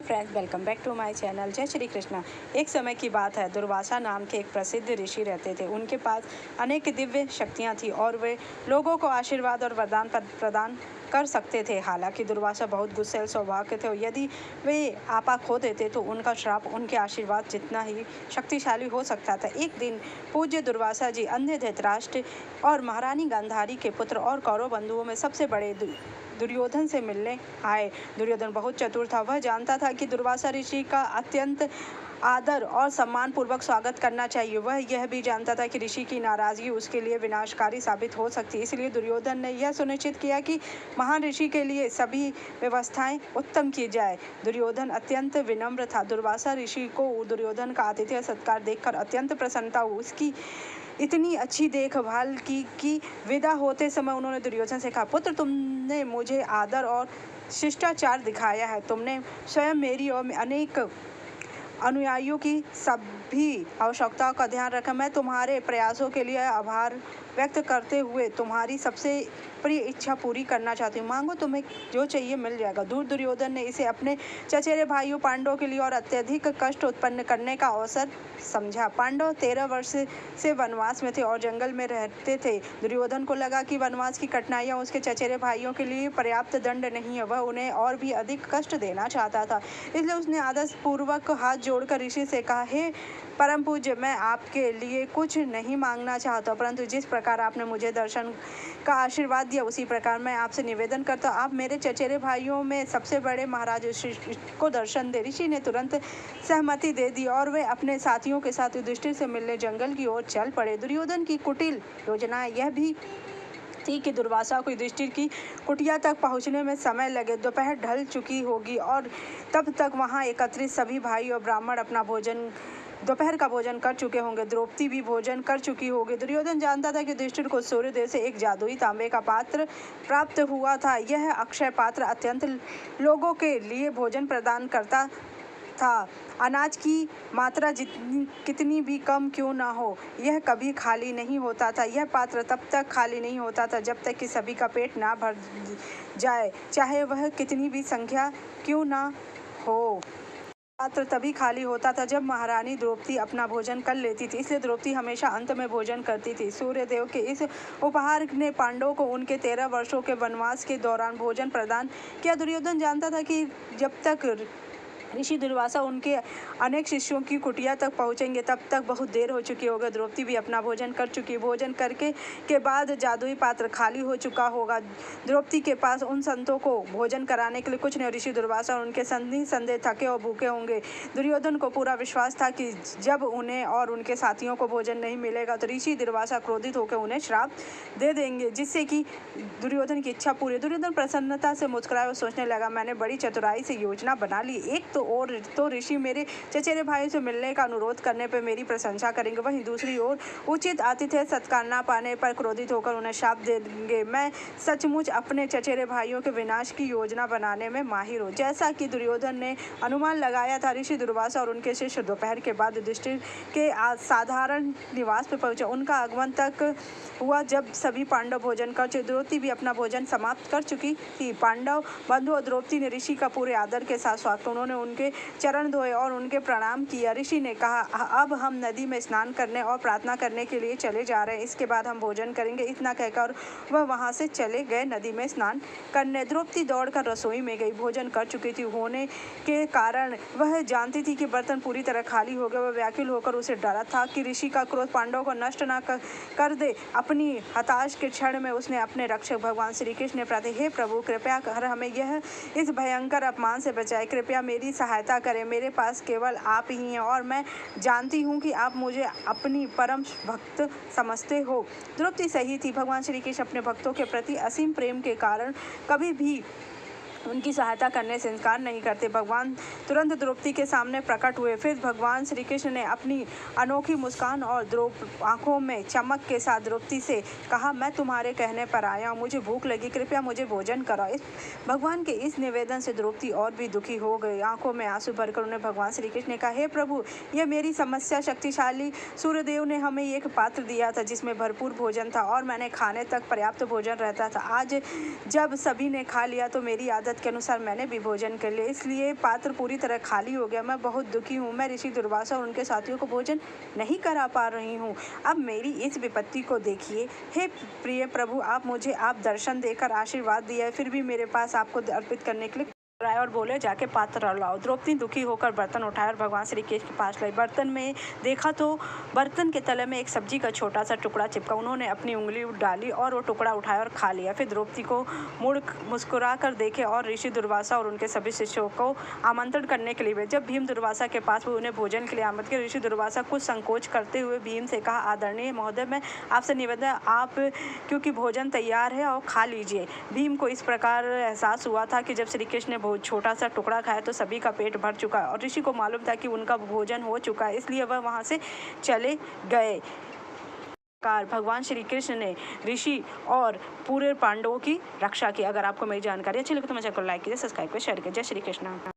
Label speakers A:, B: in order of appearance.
A: Friends, welcome back to my channel. जय श्री कृष्णा। एक समय की बात है, दुर्वासा नाम के एक प्रसिद्ध ऋषि रहते थे। उनके पास अनेक दिव्य शक्तियां थी और वे लोगों को आशीर्वाद और वरदान प्रदान कर सकते थे। हालांकि दुर्वासा बहुत गुस्सैल स्वभाव के थे और यदि वे आपा खो देते तो उनका श्राप उनके आशीर्वाद जितना ही शक्तिशाली हो सकता था। एक दिन पूज्य दुर्वासा जी अंधे धृतराष्ट्र और महारानी गांधारी के पुत्र और कौरव बंधुओं में सबसे बड़े दुर्योधन से मिलने आए। दुर्योधन बहुत चतुर था। वह जानता था कि दुर्वासा ऋषि का अत्यंत आदर और सम्मान पूर्वक स्वागत करना चाहिए। वह यह भी जानता था कि ऋषि की नाराजगी उसके लिए विनाशकारी साबित हो सकती है। इसलिए दुर्योधन ने यह सुनिश्चित किया कि महान ऋषि के लिए सभी व्यवस्थाएं उत्तम की जाए। दुर्योधन अत्यंत विनम्र था। दुर्वासा ऋषि को दुर्योधन का आतिथ्य सत्कार देखकर अत्यंत प्रसन्नता हुई। उसकी इतनी अच्छी देखभाल की कि विदा होते समय उन्होंने दुर्योधन से कहा, पुत्र, तुमने मुझे आदर और शिष्टाचार दिखाया है। तुमने स्वयं मेरी और अनेक अनुयायियों की सभी आवश्यकताओं का ध्यान रखा। मैं तुम्हारे प्रयासों के लिए आभार व्यक्त करते हुए तुम्हारी सबसे प्रिय इच्छा पूरी करना चाहती हूँ। मांगो, तुम्हें जो चाहिए मिल जाएगा। दुर्योधन ने इसे अपने चचेरे भाइयों पांडवों के लिए और अत्यधिक कष्ट उत्पन्न करने का अवसर समझा। पांडव 13 वर्ष से वनवास में थे और जंगल में रहते थे। दुर्योधन को लगा कि वनवास की कठिनाइयां उसके चचेरे भाइयों के लिए पर्याप्त दंड नहीं है। वह उन्हें और भी अधिक कष्ट देना चाहता था। इसलिए उसने आदरपूर्वक हाथ जोड़कर ऋषि से कहा, हे परम पूज्य, मैं आपके लिए कुछ नहीं मांगना चाहता, परंतु जिस प्रकार आपने मुझे दर्शन का आशीर्वाद दिया उसी प्रकार मैं आपसे निवेदन करता हूँ, आप मेरे चचेरे भाइयों में सबसे बड़े महाराज को दर्शन दे। ऋषि ने तुरंत सहमति दे दी और वे अपने साथियों के साथ युधिष्ठिर से मिलने जंगल की ओर चल पड़े। दुर्योधन की कुटिल योजना यह भी थी कि दुर्वासा को युधिष्ठिर की कुटिया तक पहुंचने में समय लगे। दोपहर ढल चुकी होगी और तब तक वहां एकत्रित सभी भाई और ब्राह्मण अपना दोपहर का भोजन कर चुके होंगे। द्रौपदी भी भोजन कर चुकी होगी। दुर्योधन जानता था कि युधिष्ठिर को सूर्यदेव से एक जादुई तांबे का पात्र प्राप्त हुआ था। यह अक्षय पात्र अत्यंत लोगों के लिए भोजन प्रदान करता था। अनाज की मात्रा कितनी भी कम क्यों ना हो, यह कभी खाली नहीं होता था। यह पात्र तब तक खाली नहीं होता था जब तक कि सभी का पेट ना भर जाए, चाहे वह कितनी भी संख्या क्यों ना हो। पात्र तभी खाली होता था जब महारानी द्रौपदी अपना भोजन कर लेती थी। इसलिए द्रौपदी हमेशा अंत में भोजन करती थी। सूर्यदेव के इस उपहार ने पांडवों को उनके 13 वर्षों के वनवास के दौरान भोजन प्रदान किया। दुर्योधन जानता था कि जब तक ऋषि दुर्वासा उनके अनेक शिष्यों की कुटिया तक पहुंचेंगे तब तक बहुत देर हो चुकी होगी। द्रौपदी भी अपना भोजन कर चुकी। भोजन करके के बाद जादुई पात्र खाली हो चुका होगा। द्रौपदी के पास उन संतों को भोजन कराने के लिए कुछ नहीं। ऋषि दुर्वासा उनके संदेह थके और भूखे होंगे। दुर्योधन को पूरा विश्वास था कि जब उन्हें और उनके साथियों को भोजन नहीं मिलेगा तो ऋषि दुर्वासा क्रोधित होकर उन्हें श्राप दे देंगे, जिससे कि दुर्योधन की इच्छा पूरी। दुर्योधन प्रसन्नता से मुस्कुराया और सोचने लगा, मैंने बड़ी चतुराई से योजना बना ली। एक तो ऋषि मेरे चचेरे भाई से मिलने का अनुरोध करने पर मेरी प्रशंसा करेंगे, वहीं दूसरी ओर उचित आतिथ्य सत्कार न पाने पर क्रोधित होकर उन्हें शाप देंगे। मैं सचमुच अपने चचेरे भाइयों के विनाश की योजना बनाने में माहिर हूँ। जैसा कि दुर्योधन ने अनुमान लगाया था, ऋषि दुर्वासा और उनके शिष्य दोपहर के बाद युधिष्ठिर के साधारण निवास पर पहुंचे। उनका आगमन तक हुआ जब सभी पांडव भोजन कर चुके। द्रौपदी भी अपना भोजन समाप्त कर चुकी थी। पांडव बंधु और द्रौपदी ने ऋषि का पूरे आदर के साथ स्वागत। उन्होंने उनके चरण धोए और उनके प्रणाम किया। ऋषि ने कहा, अब हम नदी में स्नान करने और प्रार्थना करने के लिए चले जा रहे हैं। इसके बाद हम भोजन करेंगे। इतना कहकर वह वहां से चले गए नदी में स्नान करने। द्रौपदी दौड़कर रसोई में गई। भोजन कर चुकी थी होने के कारण वह जानती थी कि बर्तन पूरी तरह खाली हो गए। वह व्याकुल होकर उसे डरा था कि ऋषि का क्रोध पांडवों को नष्ट न कर दे। अपनी हताश के क्षण में उसने अपने रक्षक भगवान श्री कृष्ण ने प्रार्थना, हे प्रभु, कृपया कर हमें इस भयंकर अपमान से बचाए। कृपया मेरी सहायता करें। मेरे पास केवल आप ही हैं और मैं जानती हूँ कि आप मुझे अपनी परम भक्त समझते हो। द्रौपदी सही थी। भगवान श्री कृष्ण अपने भक्तों के प्रति असीम प्रेम के कारण कभी भी उनकी सहायता करने से इनकार नहीं करते। भगवान तुरंत द्रौपदी के सामने प्रकट हुए। फिर भगवान श्री कृष्ण ने अपनी अनोखी मुस्कान और आंखों में चमक के साथ द्रौपदी से कहा, मैं तुम्हारे कहने पर आया हूँ, मुझे भूख लगी, कृपया मुझे भोजन कराओ। भगवान के इस निवेदन से द्रौपदी और भी दुखी हो गई। आंखों में आंसू भरकर उन्हें भगवान श्री कृष्ण ने कहा, हे प्रभु, यह मेरी समस्या शक्तिशाली सूर्यदेव ने हमें एक पात्र दिया था जिसमें भरपूर भोजन था और मैंने खाने तक पर्याप्त भोजन रहता था। आज जब सभी ने खा लिया तो मेरी आदत आदत के अनुसार मैंने भी भोजन कर लिया, इसलिए पात्र पूरी तरह खाली हो गया। मैं बहुत दुखी हूँ। मैं ऋषि दुर्वासा और उनके साथियों को भोजन नहीं करा पा रही हूँ। अब मेरी इस विपत्ति को देखिए। हे प्रिय प्रभु, आप दर्शन देकर आशीर्वाद दिया है, फिर भी मेरे पास आपको अर्पित करने के लिए राय और बोले, जाके पात्र लाओ। द्रौपदी दुखी होकर बर्तन उठाया और भगवान श्री कृष्ण के पास लाई। बर्तन में देखा तो बर्तन के तले में एक सब्जी का छोटा सा टुकड़ा चिपका। उन्होंने अपनी उंगली डाली और वो टुकड़ा उठाया और खा लिया। फिर द्रौपदी को मुड़ मुस्कुरा कर देखे और ऋषि दुर्वासा और उनके सभी शिष्यों को आमंत्रण करने के लिए भेजा। जब भीम दुर्वासा के पास हुए, उन्हें भोजन के लिए आमंत्रित किया। ऋषि दुर्वासा कुछ संकोच करते हुए भीम से कहा, आदरणीय महोदय, मैं आपसे निवेदन, आप क्योंकि भोजन तैयार है और खा लीजिए। भीम को इस प्रकार एहसास हुआ था कि जब श्री कृष्ण ने छोटा सा टुकड़ा खाया तो सभी का पेट भर चुका है और ऋषि को मालूम था कि उनका भोजन हो चुका है, इसलिए वह वहां से चले गए। भगवान श्री कृष्ण ने ऋषि और पूरे पांडवों की रक्षा की। अगर आपको मेरी जानकारी अच्छी लगे तो मेरे चैनल को लाइक कीजिए, सब्सक्राइब कीजिए, शेयर कीजिए। जय श्री कृष्ण।